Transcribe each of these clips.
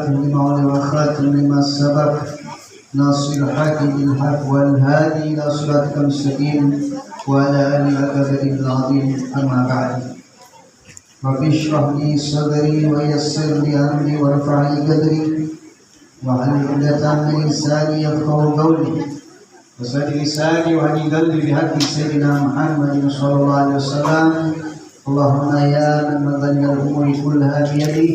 الفاتح لما أغلق والخاتم لما سبق ناصر الحق بالحق والهادي إلى صراطك المستقيم وعلى آله وصحبه العظيم. أما بعد، رب اشرح لي صدري ويسر لي أمري وارفع لي قدري واحلل عقدة من لساني يفقهوا قولي وسد لساني واهدي قلبي بحق سيدنا محمد صلى الله عليه وسلم. اللهم يا من مضى الأمور كلها بيدي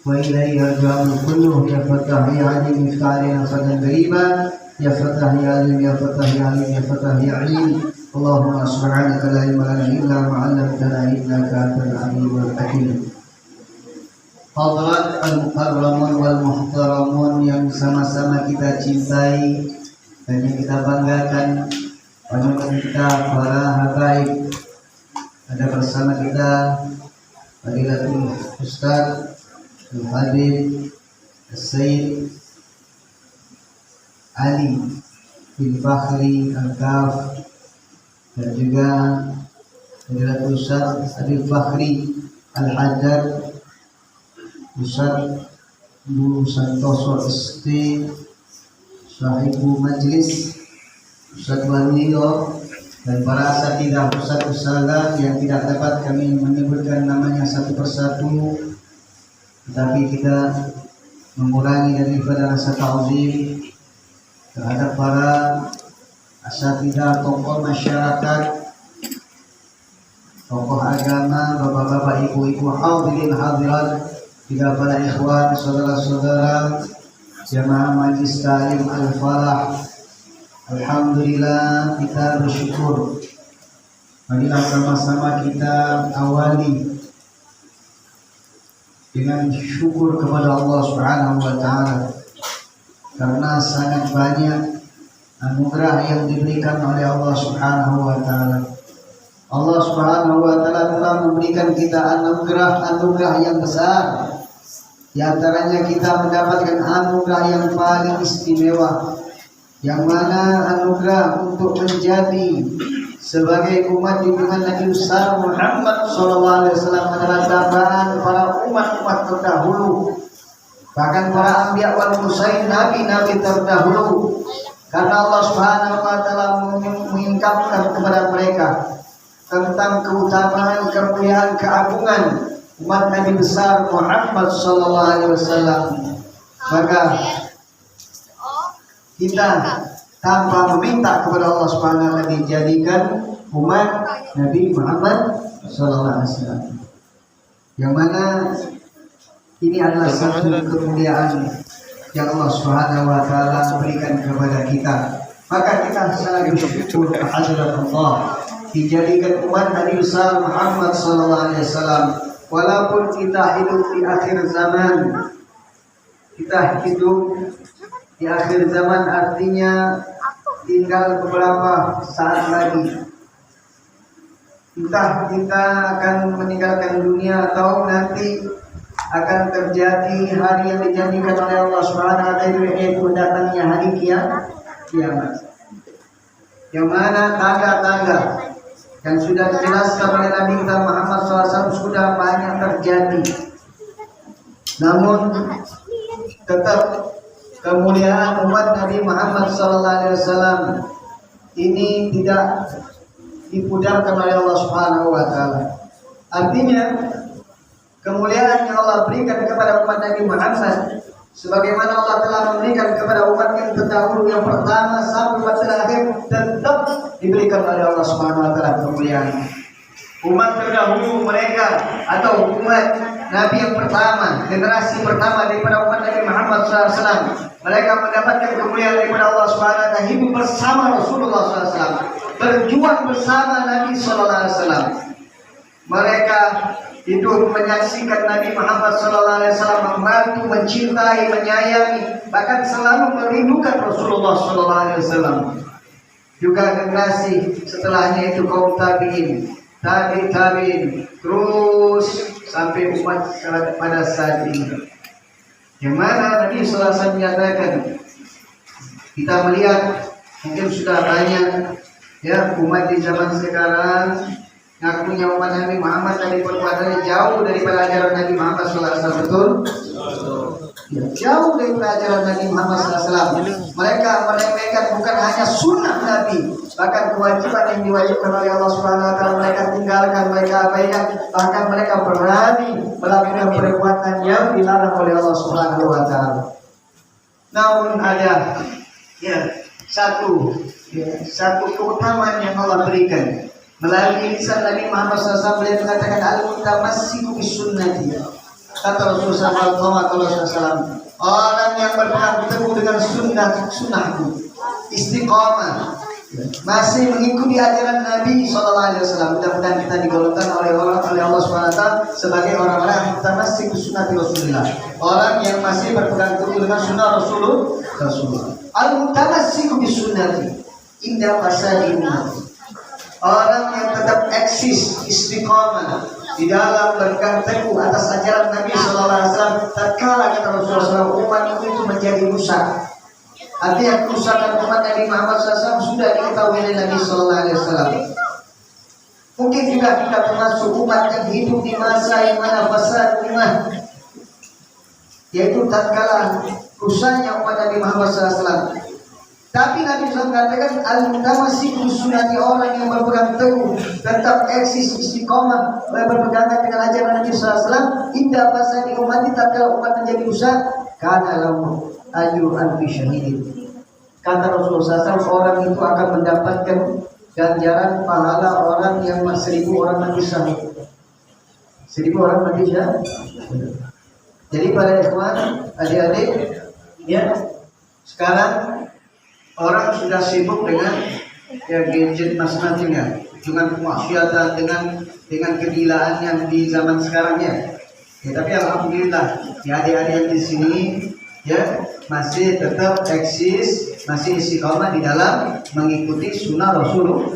وإليه يرجع كله، يا فتاح يا عليم افتح علينا فتحا قريبا، يا فتاح يا عليم يا فتاح يا عليم يا فتاح يا عليم. اللهم سبحانك لا علم لنا إلا ما علمتنا إنك أنت العليم الحكيم. Hadirat al-mukarramun wal muhtaramun yang sama-sama kita cintai dan yang kita banggakan, panutan kita para habaib. Ada bersama kita Fadilatul Ustaz Al-Habib Sayyid Ali bin Fakhri Al-Kaf dan juga Fadilatul Ustaz Abi Fakhri Al-Hajar Ustaz Bu Santoso ST Sahibu Majlis, Ustaz Waluyo, dan para asatidah ustaz-ustazah yang tidak dapat kami menyebutkan namanya satu persatu, tetapi kita mengurangi daripada rasa ta'zim terhadap para asatidah, tokoh masyarakat, tokoh agama, bapak-bapak, ibu-ibu, hadirin hadirat, juga para ikhwan, saudara-saudara jamaah Majlis Ta'lim Al-Falah. Alhamdulillah, kita bersyukur. Marilah sama-sama kita awali dengan syukur kepada Allah Subhanahu wa taala, karena sangat banyak anugerah yang diberikan oleh Allah Subhanahu wa taala. Allah Subhanahu wa taala telah memberikan kita anugerah yang besar. Di antaranya kita mendapatkan anugerah yang paling istimewa, yang mana anugerah untuk menjadi sebagai umat junjungan Nabi besar Muhammad SAW adalah tambahan para umat-umat terdahulu, bahkan para anbiya wal mursalin, nabi-nabi terdahulu, karena Allah Subhanahu wa taala mengungkapkan kepada mereka tentang keutamaan, kemuliaan, keagungan umat Nabi besar Muhammad SAW. Maka kita tanpa meminta kepada Allah Subhanahu wa taala dijadikan umat Nabi Muhammad SAW, yang mana ini adalah satu kemuliaan yang Allah Subhanahu wa taala berikan kepada kita. Maka kita sangat bersyukur kehadirat Allah dijadikan umat Nabi besar Muhammad SAW. Walaupun kita hidup di akhir zaman, artinya tinggal beberapa saat lagi. Entah kita akan meninggalkan dunia atau nanti akan terjadi hari yang dijanjikan oleh Allah Subhanahu wa taala, yaitu datangnya hari kiamat. Yang mana tanda-tanda yang sudah dijelaskan oleh Nabi kita Muhammad SAW sudah banyak terjadi. Namun tetap kemuliaan umat Nabi Muhammad SAW ini tidak dipudarkan oleh Allah Subhanahu wa taala. Artinya kemuliaan yang Allah berikan kepada umat Nabi Muhammad, sebagaimana Allah telah memberikan kepada umat yang terdahulu, yang pertama sampai umat terakhir, tetap diberikan oleh Allah Subhanahu wa taala kemuliaan. Umat terdahulu mereka atau umat Nabi yang pertama, generasi pertama daripada umat Nabi Muhammad SAW, mereka mendapatkan kemuliaan daripada Allah Subhanahu wa taala, hidup bersama Rasulullah SAW, berjuang bersama Nabi SAW. Mereka hidup menyaksikan Nabi Muhammad SAW membantu, mencintai, menyayangi, bahkan selalu merindukan Rasulullah SAW. Juga generasi setelahnya itu kaum tabi'in, tabi'in, terus sampai umat pada saat ini. Yang mana Nabi SAW menyatakan, kita melihat mungkin sudah banyak ya umat di zaman sekarang ngakunya umat Nabi Muhammad, dari perbuatannya jauh daripada ajaran Nabi Muhammad SAW. Betul? Ya, jauh dari pelajaran Nabi Muhammad SAW. Mereka meremehkan bukan hanya sunnah Nabi, bahkan kewajiban yang diwajibkan oleh Allah Subhanahu Wa Taala mereka tinggalkan, mereka abaikan, bahkan mereka berani melakukan perbuatan yang dilarang oleh Allah Subhanahu Wa Taala. Namun ada satu keutamaan yang Allah berikan melalui lisan Nabi Muhammad SAW. Beliau mengatakan al-mutamassiku bisunnati. Kata Rasulullah SAW, orang yang berpegang teguh dengan sunnahku, istiqamah, masih mengikuti ajaran Nabi SAW. Mudah-mudahan kita digolongkan oleh Allah SWT sebagai orang-orang yang mutamassik bisunnati Rasulullah, orang yang masih berpegang teguh dengan sunnah Rasulullah. Al-mutamassik bisunnati inda fasadi ummati, orang yang tetap eksis istiqamah di dalam berpegang teguh atas ajaran Nabi SAW. Tatkala kata Rasulullah SAW, umat itu menjadi rusak. Artinya kerusakan umat Nabi Muhammad SAW sudah diketahui oleh Nabi SAW. Mungkin juga kita termasuk umat yang hidup di masa yang mana fasad umat, yaitu tatkala rusaknya umat Nabi Muhammad SAW. Tapi Nabi SAW mengatakan al-mutamassik bisunnati, orang yang berpegang teguh, tetap eksis istiqomah, berpegangan dengan ajaran Nabi SAW. Indah fasadi umat, tatkala umat menjadi rusak, kana lahu ajru alfi syahidin. Kata Rasulullah SAW, orang itu akan mendapatkan ganjaran pahala orang yang 1000 orang mati syahid. 1000 orang mati syahid. Jadi para ikhwan, adik-adik, ya, sekarang orang sudah sibuk dengan gadget masing-masingnya, dengan kemaksiatan, dengan kegilaan yang di zaman sekarang ya. Tapi alhamdulillah, adik-adik yang di sini ya masih tetap eksis, masih istiqomah di dalam mengikuti sunnah Rasulullah.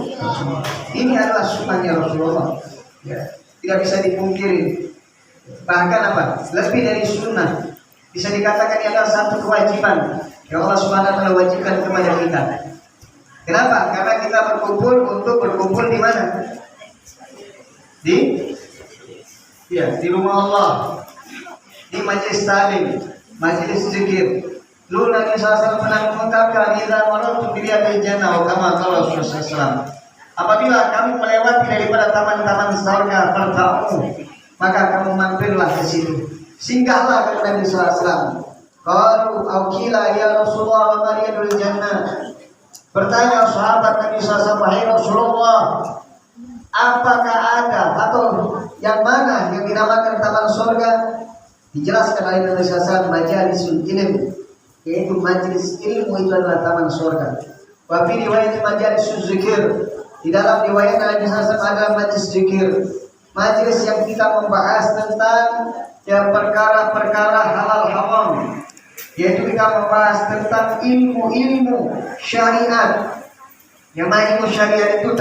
Ini adalah sunnahnya Rasulullah. Ya, tidak bisa dipungkiri. Bahkan apa? Lebih dari sunnah. Bisa dikatakan ini adalah satu kewajiban yang Allah Subhanahu Wa Taala wajibkan kepada kita. Kenapa? Karena kita berkumpul di mana? Di rumah Allah, di majelis taklim, majelis zikir. Lalu Nabi SAW pernah mengungkapkan, "Idza marartum bi riyadil jannah," kama qala Rasulullah SAW. Apabila kamu melewati daripada taman-taman surga, farta'u, maka kamu mampirlah ke situ. Singgahlah ke Nabi SAW. Qalu aukila ya Rasulullah wa mariyadul jannah. Bertanya sahabat Nabi SAW, "Wahai Rasulullah, apakah ada atau yang mana yang dinamakan taman surga?" Dijelaskan oleh Nabi SAW, majalisul ilm, yaitu majelis ilmu itu adalah taman surga. Wa fi riwayat majalisul zikir, di dalam riwayat Nabi SAW adalah majelis zikir, majelis yang kita membahas tentang perkara-perkara halal haram, yaitu kita membahas tentang ilmu-ilmu syariat. Yang mana ilmu syariat itu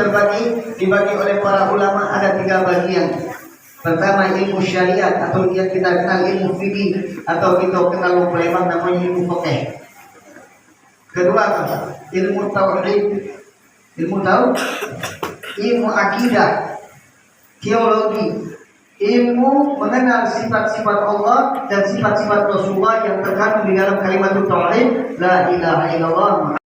dibagi oleh para ulama ada 3 bagian. Pertama ilmu syariat atau yang kita kenal ilmu fikih atau kita kenal memang namanya ilmu fikih. Kedua ilmu tauhid, ilmu akidah, teologi, ilmu mengenal sifat-sifat Allah dan sifat-sifat Rasulullah yang terkandung di dalam kalimat tauhid la ilaha illallah